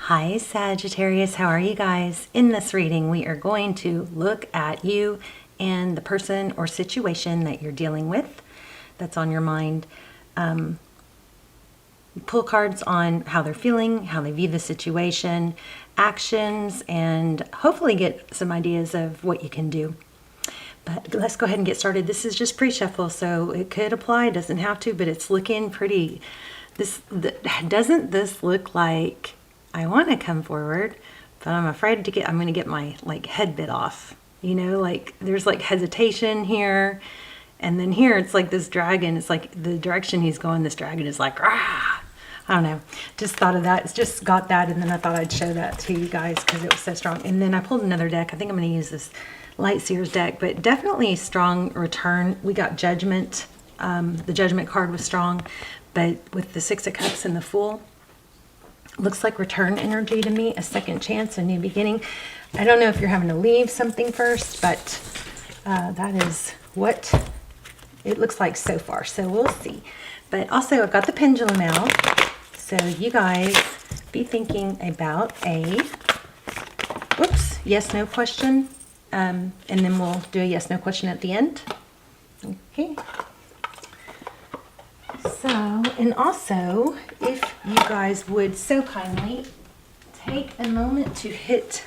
Hi Sagittarius, how are you guys? In this reading, we are going to look at you and the person or situation that you're dealing with that's on your mind. Pull cards on how they're feeling, how they view the situation, actions, and hopefully get some ideas of what you can do. But let's go ahead and get started. This is just pre-shuffle, so it could apply, doesn't have to, but it's looking pretty. Doesn't this look like I want to come forward, but I'm afraid to I'm going to get my head bit off. You know, there's hesitation here, and then here it's like this dragon. It's like the direction he's going, this dragon is like, ah. I don't know. Just thought of that. It's just got that, and then I thought I'd show that to you guys because it was so strong. And then I pulled another deck. I think I'm going to use this Light Seers deck, but definitely a strong return. We got Judgment. The Judgment card was strong, but with the Six of Cups and the Fool, looks like return energy to me, a second chance, a new beginning. I don't know if you're having to leave something first, but that is what it looks like so far. So we'll see. But also I've got the pendulum out. So you guys be thinking about a, yes, no question. And then we'll do a yes, no question at the end. Okay. So, and also, if you guys would so kindly take a moment to hit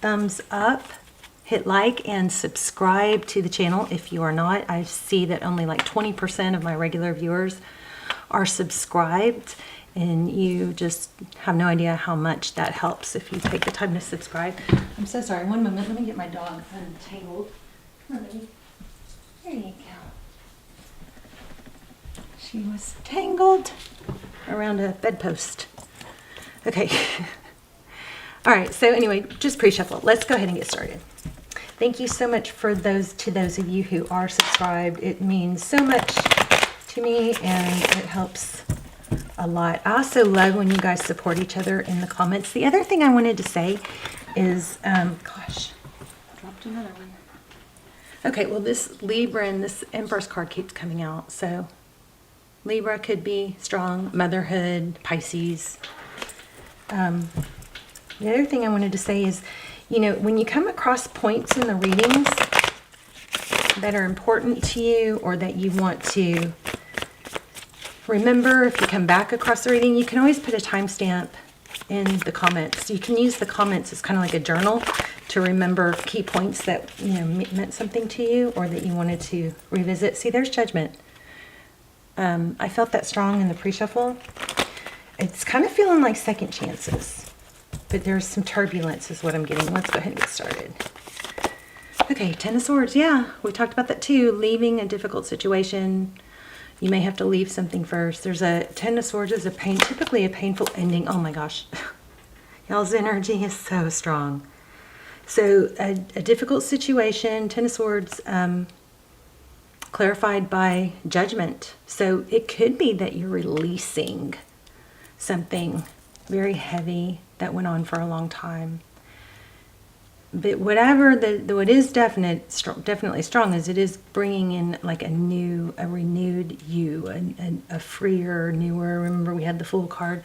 thumbs up, hit like, and subscribe to the channel if you are not. I see that only like 20% of my regular viewers are subscribed, and you just have no idea how much that helps if you take the time to subscribe. I'm so sorry. One moment. Let me get my dog untangled. Come on, baby. There you go. She was tangled around a bedpost. Okay. All right. So anyway, just pre-shuffle. Let's go ahead and get started. Thank you so much for those of you who are subscribed. It means so much to me, and it helps a lot. I also love when you guys support each other in the comments. The other thing I wanted to say is, gosh, I dropped another one. Okay. Well, this Libra and this Empress card keeps coming out, so Libra could be strong, motherhood, Pisces. The other thing I wanted to say is, you know, when you come across points in the readings that are important to you or that you want to remember, if you come back across the reading, you can always put a timestamp in the comments. You can use the comments as kind of like a journal to remember key points that, you know, meant something to you or that you wanted to revisit. See, there's Judgment. I felt that strong in the pre-shuffle. It's kind of feeling like second chances, but there's some turbulence is what I'm getting. Let's go ahead and get started. Okay, Ten of Swords. Yeah, we talked about that too. Leaving a difficult situation. You may have to leave something first. There's a Ten of Swords is typically a painful ending. Oh my gosh. Y'all's energy is so strong. So a difficult situation, Ten of Swords, clarified by Judgment. So it could be that you're releasing something very heavy that went on for a long time. But whatever what is definitely strong is it is bringing in like a renewed you, a freer, newer. Remember we had the Fool card,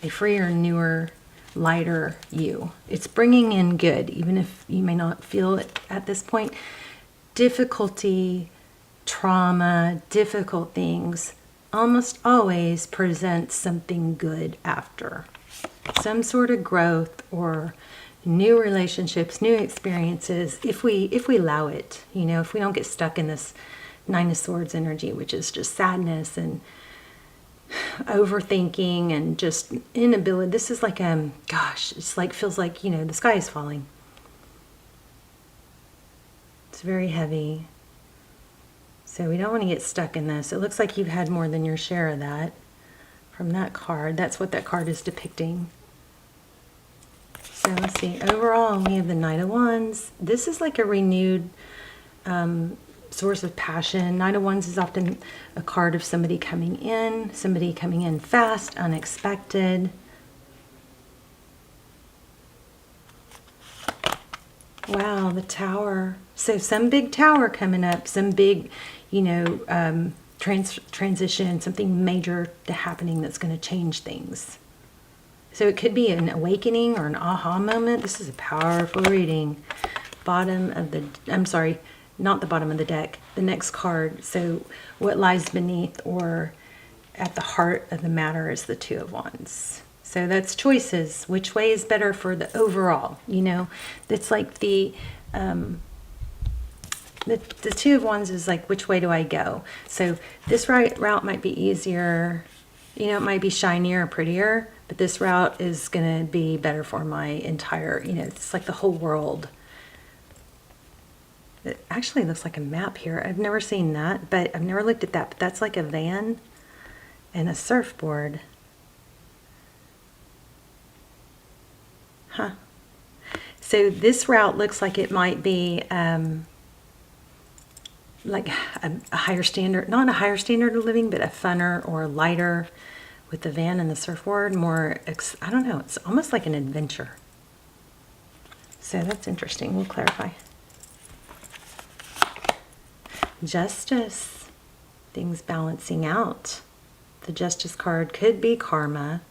a freer, newer, lighter you. It's bringing in good, even if you may not feel it at this point. Difficulty, trauma, difficult things almost always present something good after. Some sort of growth or new relationships, new experiences, if we allow it, you know, if we don't get stuck in this Nine of Swords energy, which is just sadness and overthinking and just inability. This is like, gosh, it's like, feels like, you know, the sky is falling. It's very heavy. So we don't want to get stuck in this. It looks like you've had more than your share of that from that card. That's what that card is depicting. So let's see. Overall, we have the Knight of Wands. This is like a renewed source of passion. Knight of Wands is often a card of somebody coming in fast, unexpected. Wow, the Tower. So some big tower coming up, some big, you know, transition, something major happening that's going to change things. So it could be an awakening or an aha moment. This is a powerful reading. Bottom of the, I'm sorry, not the bottom of the deck, the next card. So what lies beneath or at the heart of the matter is the Two of Wands. So that's choices. Which way is better for the overall? You know, it's like the Two of Wands is like, which way do I go? So this route might be easier. You know, it might be shinier or prettier, but this route is going to be better for my entire, you know, it's like the whole world. It actually looks like a map here. I've never seen that, but I've never looked at that. But that's like a van and a surfboard. Huh. So this route looks like it might be like a higher standard, not a higher standard of living, but a funner or lighter with the van and the surfboard. More, I don't know, it's almost like an adventure. So that's interesting. We'll clarify. Justice, things balancing out. The Justice card could be karma,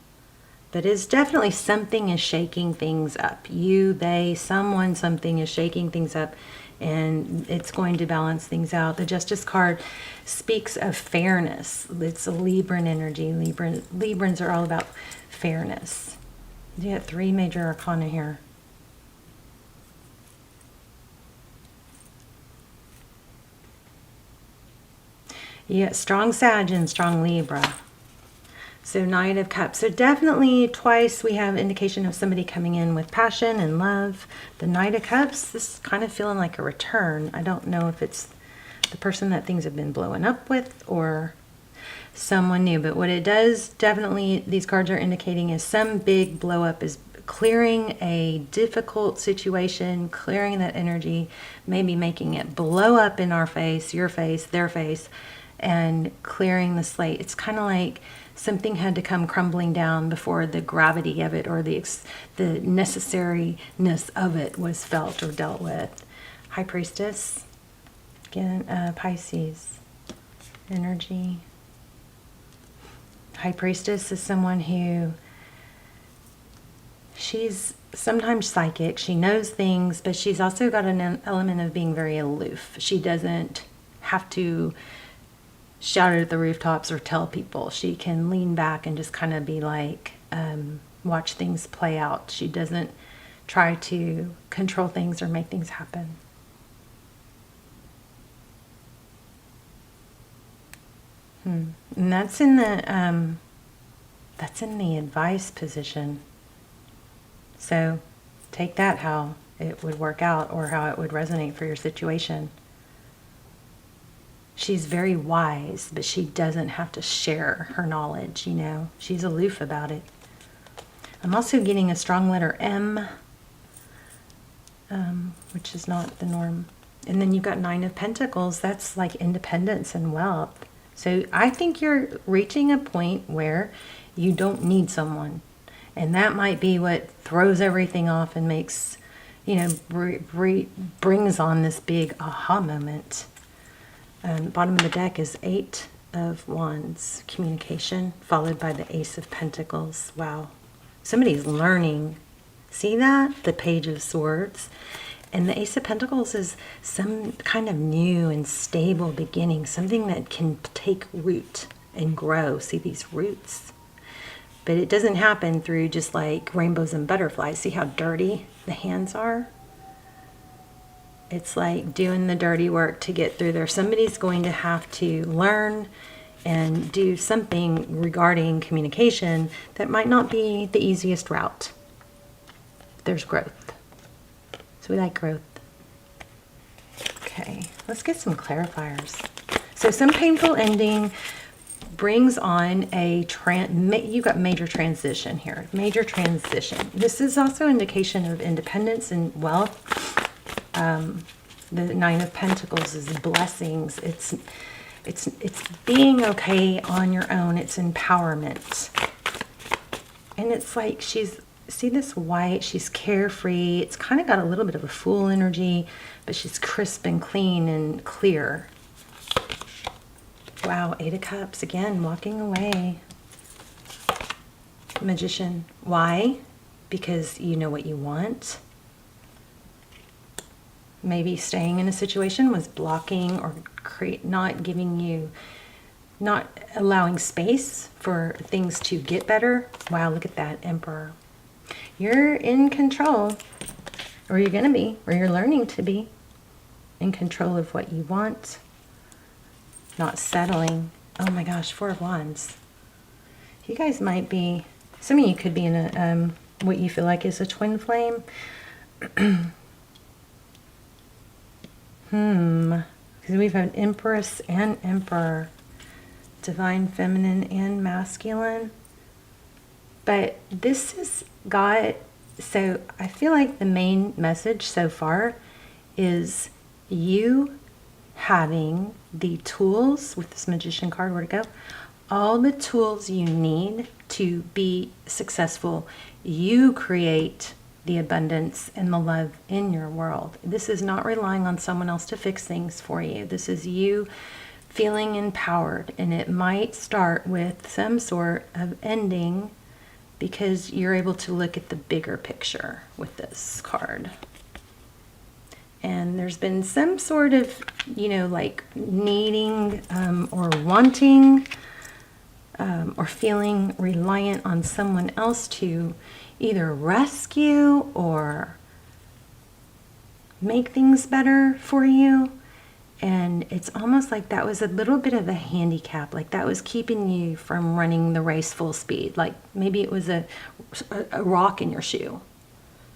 but it's definitely something is shaking things up. You, they, someone, something is shaking things up, and it's going to balance things out. The Justice card speaks of fairness. It's a Libran energy. Librans are all about fairness. You got 3 major arcana here. You got strong Sag and strong Libra. So Knight of Cups. So definitely twice we have indication of somebody coming in with passion and love. The Knight of Cups, this is kind of feeling like a return. I don't know if it's the person that things have been blowing up with or someone new. But what it does, definitely these cards are indicating is some big blow up is clearing a difficult situation, clearing that energy, maybe making it blow up in our face, your face, their face, and clearing the slate. It's kind of like something had to come crumbling down before the gravity of it or the necessariness of it was felt or dealt with. High Priestess, again, Pisces energy. High Priestess is someone who, she's sometimes psychic. She knows things, but she's also got an element of being very aloof. She doesn't have to shout it at the rooftops or tell people. She can lean back and just kind of be like, watch things play out. She doesn't try to control things or make things happen. And that's in the advice position. So take that how it would work out or how it would resonate for your situation. She's very wise, but she doesn't have to share her knowledge, you know. She's aloof about it. I'm also getting a strong letter M, which is not the norm. And then you've got 9 of Pentacles. That's like independence and wealth. So I think you're reaching a point where you don't need someone. And that might be what throws everything off and makes, you know, brings on this big aha moment. Bottom of the deck is 8 of Wands, communication, followed by the Ace of Pentacles. Wow. Somebody's learning. See that? The Page of Swords. And the Ace of Pentacles is some kind of new and stable beginning, something that can take root and grow. See these roots? But it doesn't happen through just like rainbows and butterflies. See how dirty the hands are? It's like doing the dirty work to get through there. Somebody's going to have to learn and do something regarding communication that might not be the easiest route. There's growth. So we like growth. Okay, let's get some clarifiers. So some painful ending brings on a, you've got major transition here. Major transition. This is also indication of independence and wealth. The 9 of Pentacles is blessings. It's being okay on your own. It's empowerment. And it's like see this white, she's carefree. It's kind of got a little bit of a fool energy, but she's crisp and clean and clear. Wow, 8 of Cups, again, walking away. Magician. Why? Because you know what you want. Maybe staying in a situation was blocking or not giving you, not allowing space for things to get better. Wow, look at that, Emperor. You're in control, or you're going to be, or you're learning to be in control of what you want, not settling. Oh my gosh, Four of Wands. You guys might be, some of you could be in a what you feel like is a twin flame. Because we've had Empress and Emperor, divine feminine and masculine. But this has got, so I feel like the main message so far is you having the tools, with this Magician card, where to go, all the tools you need to be successful. You create the abundance and the love in your world. This is not relying on someone else to fix things for you. This is you feeling empowered, and it might start with some sort of ending because you're able to look at the bigger picture with this card. And there's been some sort of, you know, like needing or wanting or feeling reliant on someone else to either rescue or make things better for you. And it's almost like that was a little bit of a handicap, like that was keeping you from running the race full speed. Like maybe it was a rock in your shoe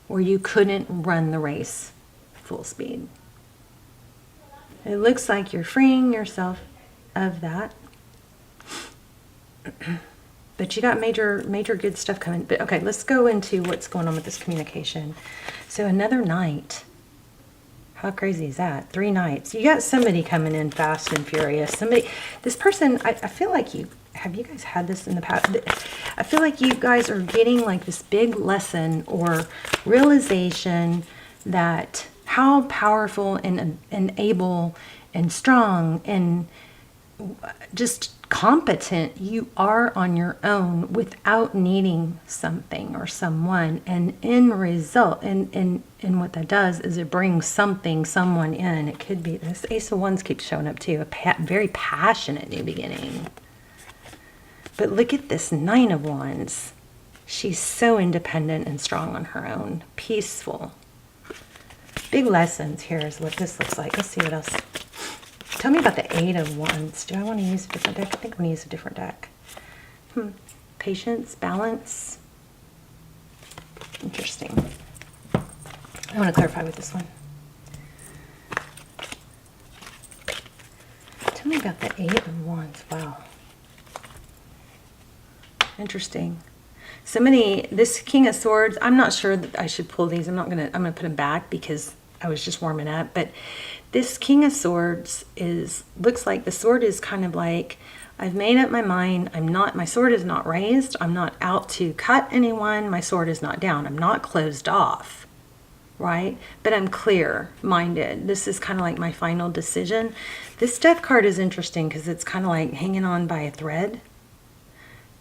where you couldn't run the race full speed. It looks like you're freeing yourself of that. But you got major good stuff coming. But okay, let's go into what's going on with this communication. So another night. How crazy is that? 3 nights. You got somebody coming in fast and furious. Somebody, this person, I feel like have you guys had this in the past? I feel like you guys are getting like this big lesson or realization that how powerful and able and strong and just competent you are on your own without needing something or someone. And in result, and what that does is it brings someone in. It could be, this Ace of Wands keeps showing up too, a very passionate new beginning. But look at this Nine of Wands. She's so independent and strong on her own, peaceful. Big lessons here is what this looks like. Let's see what else. Tell me about the Eight of Wands. Do I want to use a different deck? I think I'm going to use a different deck. Patience, balance. Interesting. I want to clarify with this one. Tell me about the Eight of Wands. Wow. Interesting. Somebody, this King of Swords, I'm not sure that I should pull these. I'm going to put them back because I was just warming up. But this King of Swords looks like the sword is kind of like, I've made up my mind. My sword is not raised. I'm not out to cut anyone. My sword is not down. I'm not closed off, right? But I'm clear-minded. This is kind of like my final decision. This Death card is interesting because it's kind of like hanging on by a thread.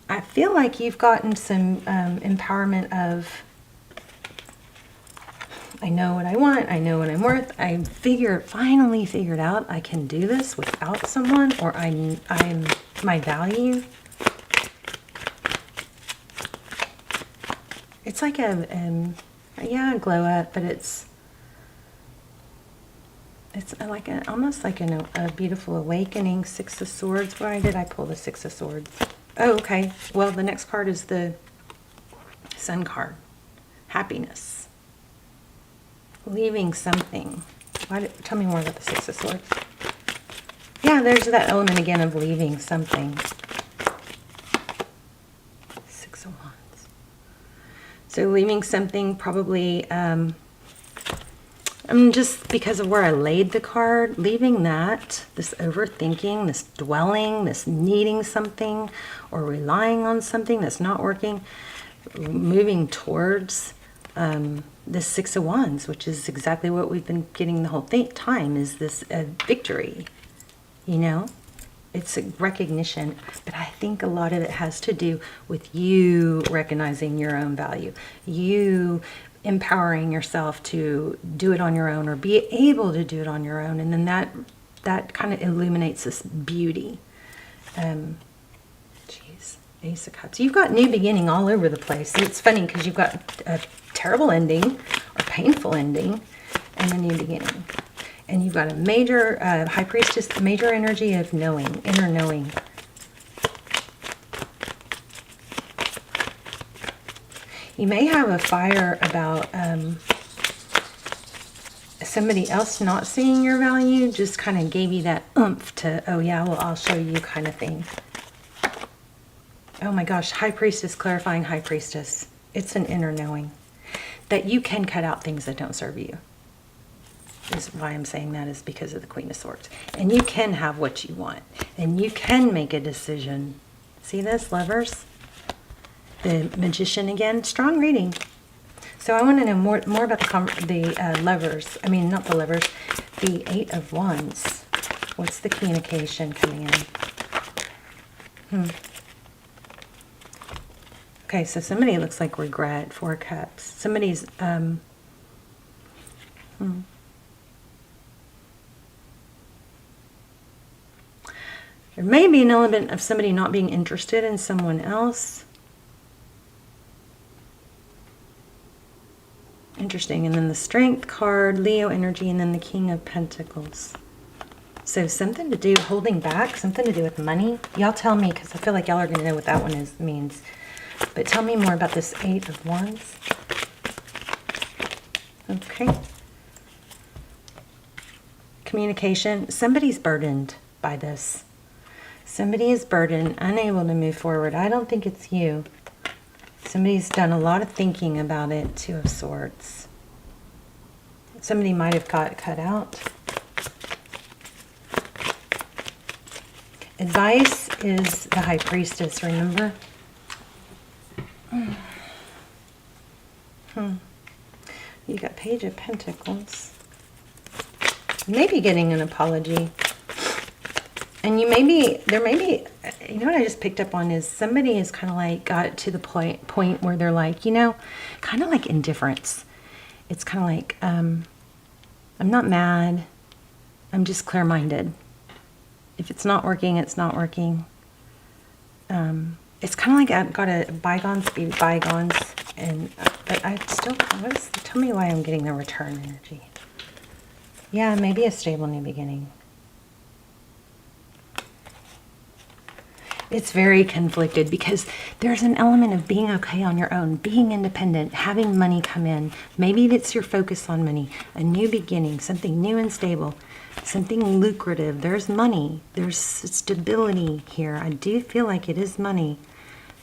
I feel like you've gotten some empowerment of, I know what I want, I know what I'm worth, I finally figured out I can do this without someone, or I'm my value. It's like a glow up, but it's like almost like a beautiful awakening. Six of Swords. Why did I pull the Six of Swords? Oh, okay. Well, the next card is the Sun card. Happiness. Leaving something. Tell me more about the Six of Swords. Yeah, there's that element again of leaving something. Six of Wands. So leaving something probably, just because of where I laid the card, leaving that, this overthinking, this dwelling, this needing something or relying on something that's not working, moving towards this Six of Wands, which is exactly what we've been getting the whole time, is this victory, you know? It's a recognition, but I think a lot of it has to do with you recognizing your own value, you empowering yourself to do it on your own or be able to do it on your own. And then that kind of illuminates this beauty. Geez, Ace of Cups. You've got new beginning all over the place. It's funny because you've got a terrible ending or painful ending and a new beginning. And you've got a major High Priestess, major energy of knowing, inner knowing. You may have a fire about somebody else not seeing your value, just kind of gave you that oomph to, oh yeah, well, I'll show you kind of thing. Oh my gosh, High Priestess, clarifying High Priestess. It's an inner knowing that you can cut out things that don't serve you. Is why I'm saying that is because of the Queen of Swords. And you can have what you want. And you can make a decision. See this, Lovers? The Magician again. Strong reading. So I want to know more about the Lovers. I mean, not the Lovers. The Eight of Wands. What's the communication coming in? Okay, so somebody looks like regret. Four Cups. Somebody's... There may be an element of somebody not being interested in someone else. Interesting. And then the Strength card, Leo energy, and then the King of Pentacles. So something to do, holding back, something to do with money. Y'all tell me, because I feel like y'all are going to know what that one means. But tell me more about this Eight of Wands. Okay. Communication. Somebody's burdened by this. Somebody is burdened, unable to move forward. I don't think it's you. Somebody's done a lot of thinking about it. Two of Swords. Somebody might have got cut out. Advice is the High Priestess, remember? You got Page of Pentacles. Maybe getting an apology. And you may be, there may be, you know what I just picked up on is somebody is kind of like got to the point where they're like, you know, kind of like indifference. It's kind of like, I'm not mad. I'm just clear-minded. If it's not working, it's not working. It's kind of like I've got to bygones be bygones. And, but I still, tell me why I'm getting the return energy. Yeah, maybe a stable new beginning. It's very conflicted because there's an element of being okay on your own, being independent, having money come in. Maybe it's your focus on money, a new beginning, something new and stable, something lucrative. There's money, there's stability here. I do feel like it is money.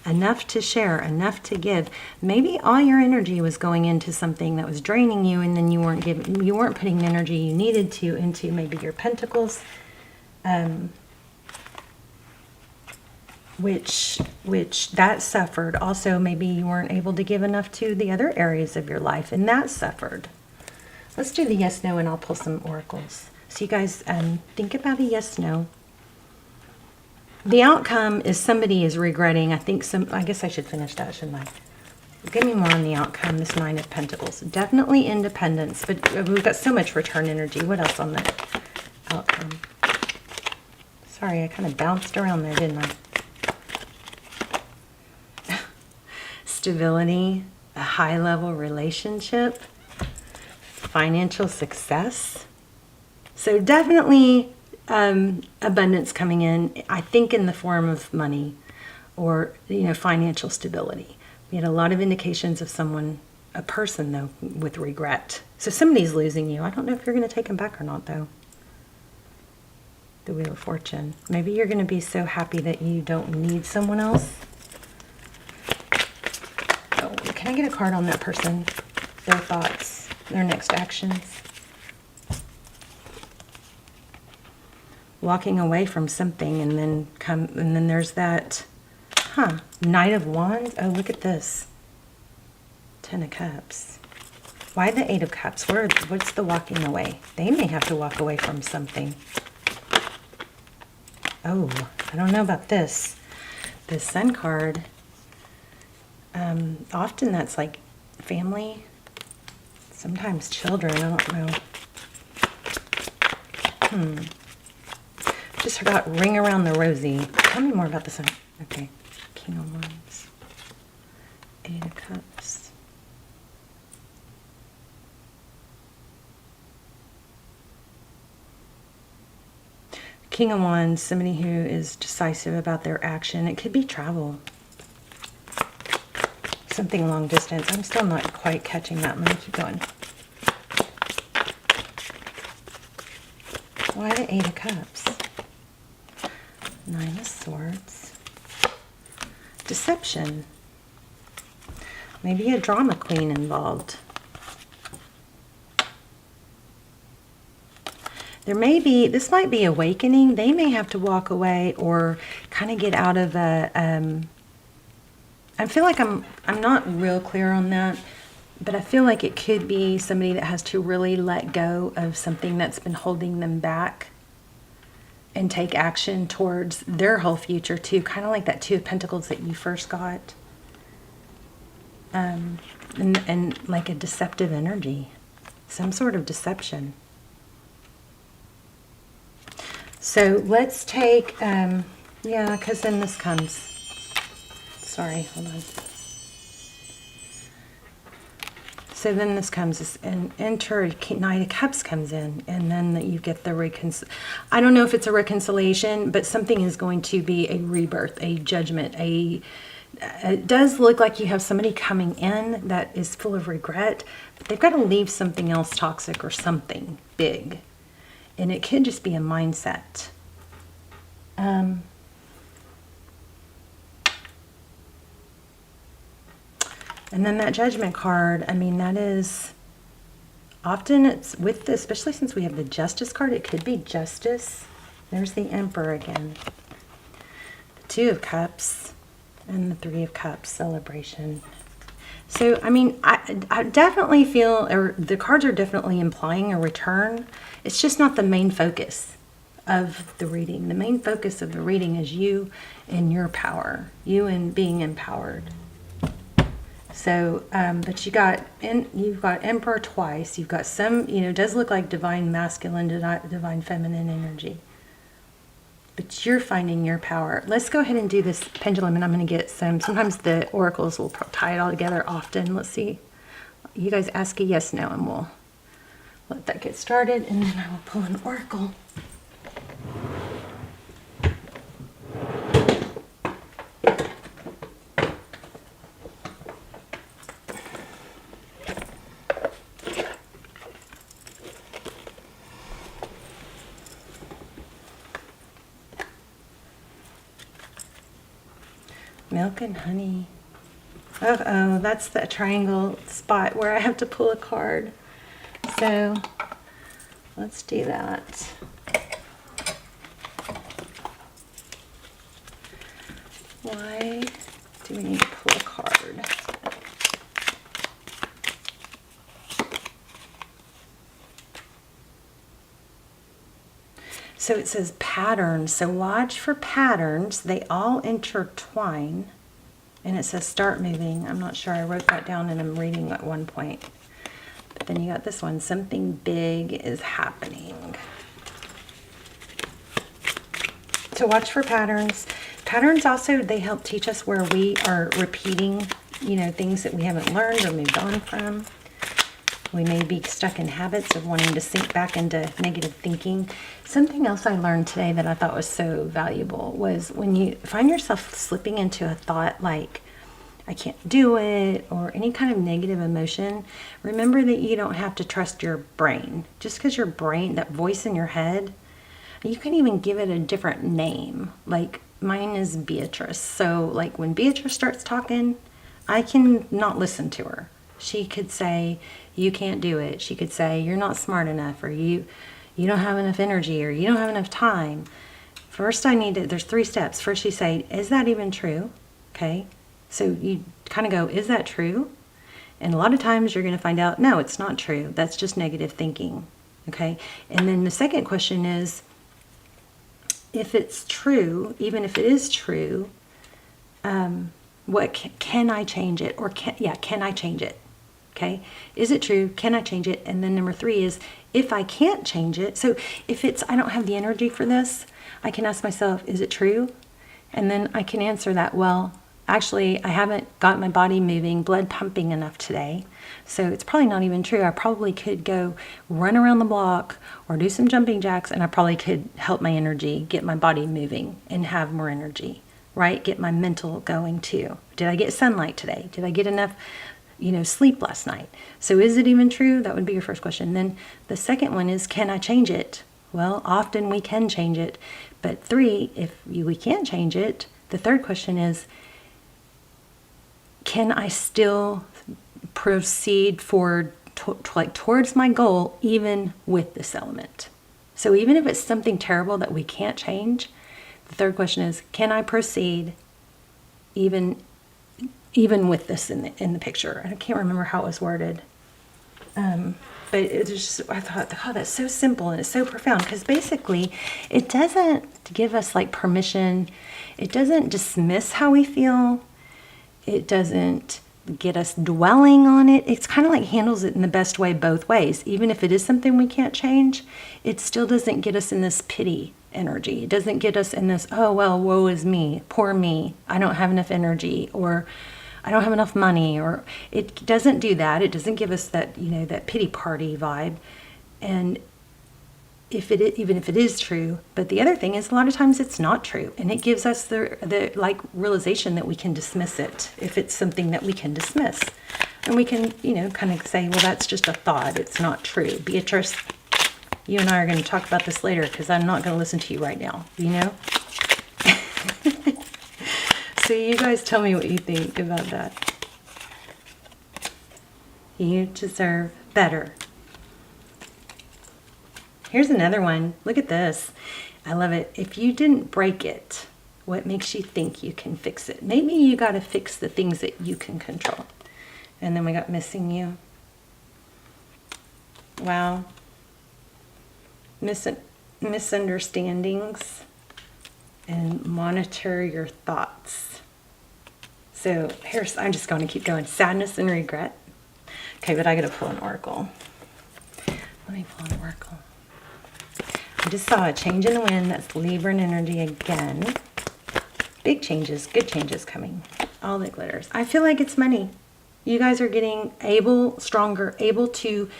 Enough to share, enough to give. Maybe all your energy was going into something that was draining you, and then you weren't putting the energy you needed to into maybe your pentacles. Which that suffered. Also, maybe you weren't able to give enough to the other areas of your life, and that suffered. Let's do the yes, no, and I'll pull some oracles. So you guys think about a yes, no. The outcome is somebody is regretting. I guess I should finish that, shouldn't I? Give me more on the outcome, this Nine of Pentacles. Definitely independence, but we've got so much return energy. What else on the outcome? Sorry, I kind of bounced around there, didn't I? Stability, a high-level relationship, financial success. So definitely abundance coming in, I think in the form of money or, you know, financial stability. We had a lot of indications of someone, a person though, with regret. So somebody's losing you. I don't know if you're going to take them back or not though. The Wheel of Fortune. Maybe you're going to be so happy that you don't need someone else. Oh, can I get a card on that person? Their thoughts, their next actions. Walking away from something and then there's that, Knight of Wands. Oh, look at this. Ten of Cups. Why the Eight of Cups? What's the walking away? They may have to walk away from something. Oh, I don't know about this. The Sun card, often that's like family, sometimes children, I don't know. Just forgot Ring Around the Rosie. Tell me more about the Sun. Okay, King of Wands, Eight of Cups. King of Wands, somebody who is decisive about their action. It could be travel. Something long distance. I'm still not quite catching that. I'm going to keep going. Why the Eight of Cups? Nine of Swords. Deception. Maybe a drama queen involved. There may be, this might be awakening. They may have to walk away or kind of get out of a, I feel like I'm not real clear on that, but I feel like it could be somebody that has to really let go of something that's been holding them back and take action towards their whole future too. Kind of like that Two of Pentacles that you first got. And like a deceptive energy, some sort of deception. So let's take, yeah, because then this comes. Sorry, hold on. So then this comes, and enter Knight of Cups comes in, and then you get the I don't know if it's a reconciliation, but something is going to be a rebirth, a judgment, it does look like you have somebody coming in that is full of regret, but they've got to leave something else toxic or something big. And it could just be a mindset. And then that Judgment card, I mean, that is, often it's with the, especially since we have the Justice card, it could be justice. There's the Emperor again. The Two of Cups and the Three of Cups, celebration. So, I mean, I definitely feel, or the cards are definitely implying a return. It's just not the main focus of the reading. The main focus of the reading is you and your power, you and being empowered. So, but you've got Emperor twice. You've got some, it does look like divine masculine, divine feminine energy. But you're finding your power. Let's go ahead and do this pendulum, and I'm going to get sometimes the oracles will tie it all together often. Let's see. You guys ask a yes, no, and we'll let that get started, and then I will pull an oracle. Milk and honey. Uh-oh, that's the triangle spot where I have to pull a card. So let's do that. Why do we need to pull a card? So it says patterns. So watch for patterns. They all intertwine. And it says start moving. I'm not sure. I wrote that down and I'm reading at one point. But then you got this one. Something big is happening. So watch for patterns. Patterns also, they help teach us where we are repeating, things that we haven't learned or moved on from. We may be stuck in habits of wanting to sink back into negative thinking. Something else I learned today that I thought was so valuable was when you find yourself slipping into a thought like, I can't do it, or any kind of negative emotion, remember that you don't have to trust your brain. Just because your brain, that voice in your head, you can even give it a different name. Like mine is Beatrice. So like when Beatrice starts talking, I can not listen to her. She could say, you can't do it. She could say, you're not smart enough, or you don't have enough energy, or you don't have enough time. First, there's 3 steps. First, you say, is that even true? Okay. So you kind of go, is that true? And a lot of times you're going to find out, no, it's not true. That's just negative thinking. Okay. And then the second question is if it's true, even if it is true, what can I change it? Or can I change it? Okay, is it true? Can I change it? And then number 3 is, if I can't change it, so if it's, I don't have the energy for this, I can ask myself, is it true? And then I can answer that, well, actually, I haven't got my body moving, blood pumping enough today, so it's probably not even true. I probably could go run around the block or do some jumping jacks, and I probably could help my energy, get my body moving and have more energy, right? Get my mental going too. Did I get sunlight today? Did I get enough, sleep last night? So is it even true? That would be your first question. Then the second one is, can I change it? Well, often we can change it. But 3, if we can't change it, the third question is, can I still proceed forward towards my goal even with this element? So even if it's something terrible that we can't change, the third question is, can I proceed even with this in the picture? I can't remember how it was worded. But it's just, I thought, oh, that's so simple and it's so profound, because basically it doesn't give us like permission. It doesn't dismiss how we feel. It doesn't get us dwelling on it. It's kind of like handles it in the best way both ways. Even if it is something we can't change, it still doesn't get us in this pity energy. It doesn't get us in this, oh, well, woe is me, poor me, I don't have enough energy, or I don't have enough money, or it doesn't do that. It doesn't give us that, that pity party vibe. And even if it is true, but the other thing is, a lot of times it's not true, and it gives us the like realization that we can dismiss it if it's something that we can dismiss, and we can kind of say, well, that's just a thought, it's not true. Beatrice, you and I are going to talk about this later, because I'm not going to listen to you right now, So you guys tell me what you think about that. You deserve better. Here's another one. Look at this. I love it. If you didn't break it, what makes you think you can fix it? Maybe you got to fix the things that you can control. And then we got missing you. Wow. Misunderstandings. And monitor your thoughts. So I'm just going to keep going. Sadness and regret. Okay, but I got to pull an oracle. Let me pull an oracle. I just saw a change in the wind. That's Libra energy again. Big changes, good changes coming. All the glitters. I feel like it's money. You guys are getting stronger, able to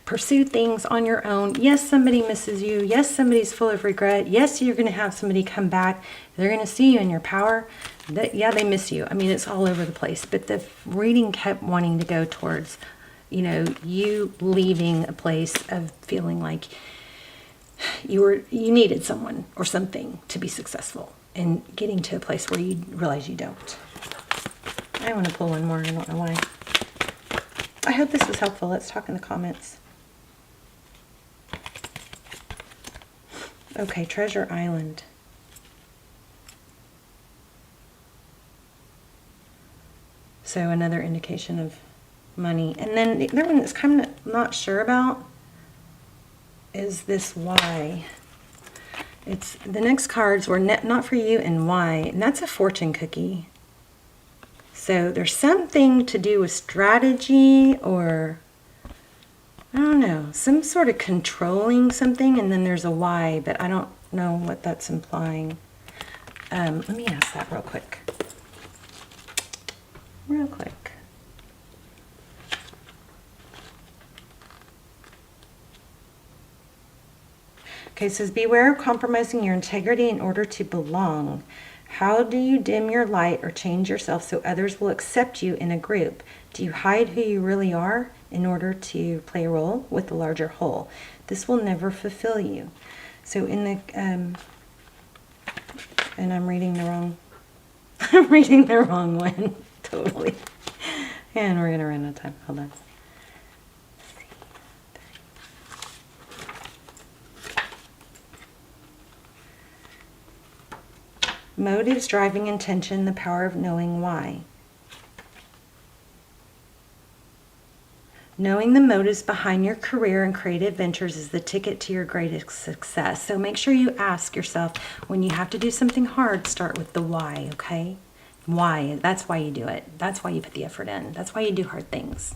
pursue things on your own. Yes, somebody misses you. Yes, somebody's full of regret. Yes, you're going to have somebody come back. They're going to see you in your power. Yeah, they miss you. I mean, it's all over the place. But the reading kept wanting to go towards, you leaving a place of feeling like you needed someone or something to be successful, and getting to a place where you realize you don't. I want to pull one more. I don't know why. I hope this was helpful. Let's talk in the comments. Okay, Treasure Island. So another indication of money. And then the other one that's kind of not sure about is this why. It's the next cards were not for you and why. And that's a fortune cookie. So there's something to do with strategy, or I don't know, some sort of controlling something, and then there's a why, but I don't know what that's implying. Let me ask that real quick. Real quick. Okay, it says, beware of compromising your integrity in order to belong. How do you dim your light or change yourself so others will accept you in a group? Do you hide who you really are in order to play a role with the larger whole? This will never fulfill you. So in the, and I'm reading the wrong, I'm reading the wrong one, totally. And we're gonna run out of time, hold on. Motives, driving intention, the power of knowing why. Knowing the motives behind your career and creative ventures is the ticket to your greatest success. So make sure you ask yourself, when you have to do something hard, start with the why, okay? Why? That's why you do it. That's why you put the effort in. That's why you do hard things.